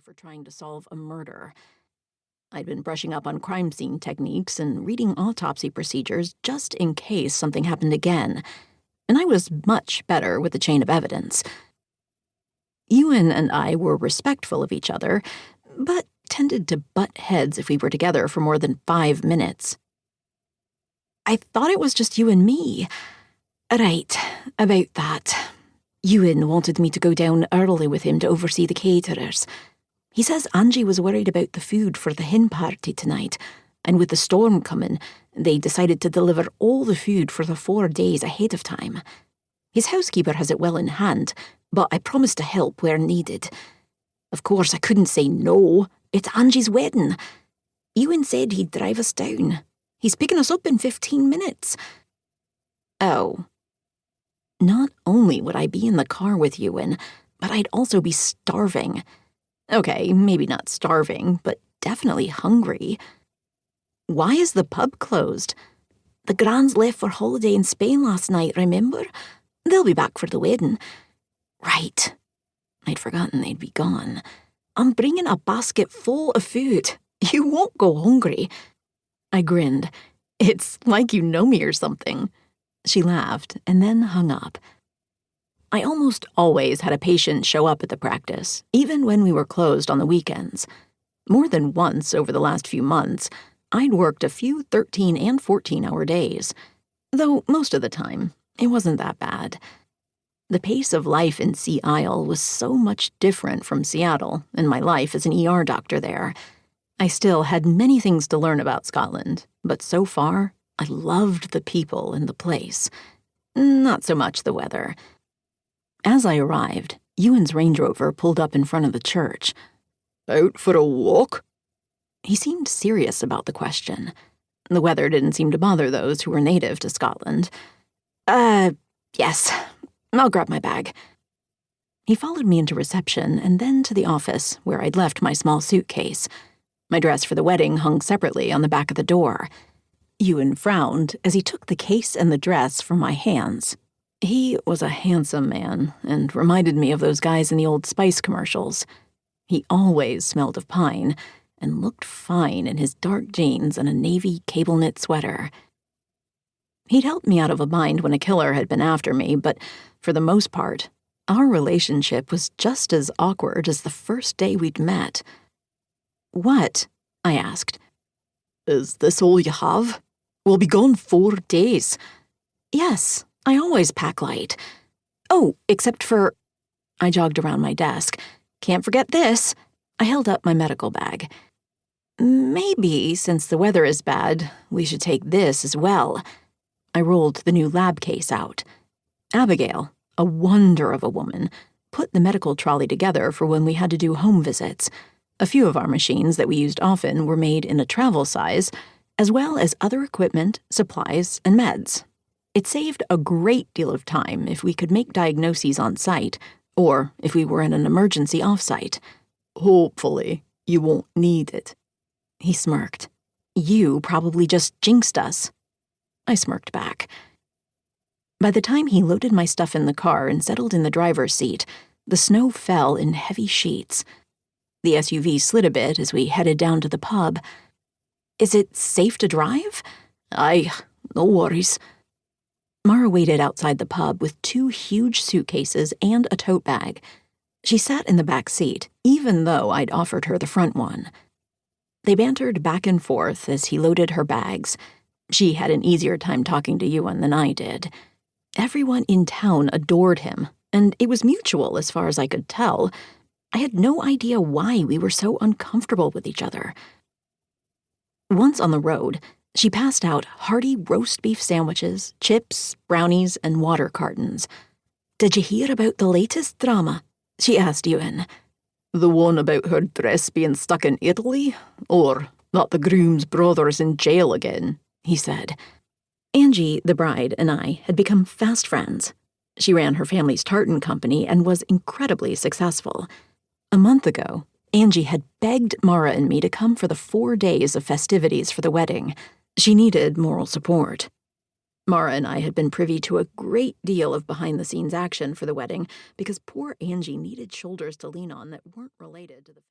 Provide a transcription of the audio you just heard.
for trying to solve a murder. I'd been brushing up on crime scene techniques and reading autopsy procedures just in case something happened again, and I was much better with the chain of evidence. Ewan and I were respectful of each other, but tended to butt heads if we were together for more than 5 minutes. I thought it was just you and me. Right, about that. Ewan wanted me to go down early with him to oversee the caterers. He says Angie was worried about the food for the hen party tonight, and with the storm coming, they decided to deliver all the food for the 4 days ahead of time. His housekeeper has it well in hand, but I promised to help where needed. Of course, I couldn't say no. It's Angie's wedding. Ewan said he'd drive us down. He's picking us up in 15 minutes. Oh. Not only would I be in the car with Ewan, but I'd also be starving. Okay, maybe not starving, but definitely hungry. Why is the pub closed? The Grands left for holiday in Spain last night, remember? They'll be back for the wedding. Right. I'd forgotten they'd be gone. I'm bringing a basket full of food. You won't go hungry. I grinned. It's like you know me or something. She laughed and then hung up. I almost always had a patient show up at the practice, even when we were closed on the weekends. More than once over the last few months, I'd worked a few 13 and 14-hour days, though most of the time, it wasn't that bad. The pace of life in Sea Isle was so much different from Seattle and my life as an ER doctor there. I still had many things to learn about Scotland, but so far, I loved the people and the place. Not so much the weather. As I arrived, Ewan's Range Rover pulled up in front of the church. Out for a walk? He seemed serious about the question. The weather didn't seem to bother those who were native to Scotland. Yes. I'll grab my bag. He followed me into reception and then to the office, where I'd left my small suitcase. My dress for the wedding hung separately on the back of the door. Ewan frowned as he took the case and the dress from my hands. He was a handsome man and reminded me of those guys in the Old Spice commercials. He always smelled of pine and looked fine in his dark jeans and a navy cable-knit sweater. He'd helped me out of a bind when a killer had been after me, but for the most part, our relationship was just as awkward as the first day we'd met. What? I asked. Is this all you have? We'll be gone 4 days. Yes, I always pack light. Oh, except for... I jogged around my desk. Can't forget this. I held up my medical bag. Maybe, since the weather is bad, we should take this as well. I rolled the new lab case out. Abigail, a wonder of a woman, put the medical trolley together for when we had to do home visits. A few of our machines that we used often were made in a travel size, as well as other equipment, supplies, and meds. It saved a great deal of time if we could make diagnoses on site, or if we were in an emergency off-site. Hopefully, you won't need it. He smirked. You probably just jinxed us. I smirked back. By the time he loaded my stuff in the car and settled in the driver's seat, the snow fell in heavy sheets. The SUV slid a bit as we headed down to the pub. Is it safe to drive? Aye, no worries. Mara waited outside the pub with 2 huge suitcases and a tote bag. She sat in the back seat, even though I'd offered her the front one. They bantered back and forth as he loaded her bags. She had an easier time talking to Ewan than I did. Everyone in town adored him, and it was mutual as far as I could tell. I had no idea why we were so uncomfortable with each other. Once on the road, she passed out hearty roast beef sandwiches, chips, brownies, and water cartons. Did you hear about the latest drama? She asked Ewan. The one about her dress being stuck in Italy? Or that the groom's brother's in jail again? He said. Angie, the bride, and I had become fast friends. She ran her family's tartan company and was incredibly successful. A month ago, Angie had begged Mara and me to come for the 4 days of festivities for the wedding. She needed moral support. Mara and I had been privy to a great deal of behind-the-scenes action for the wedding because poor Angie needed shoulders to lean on that weren't related to the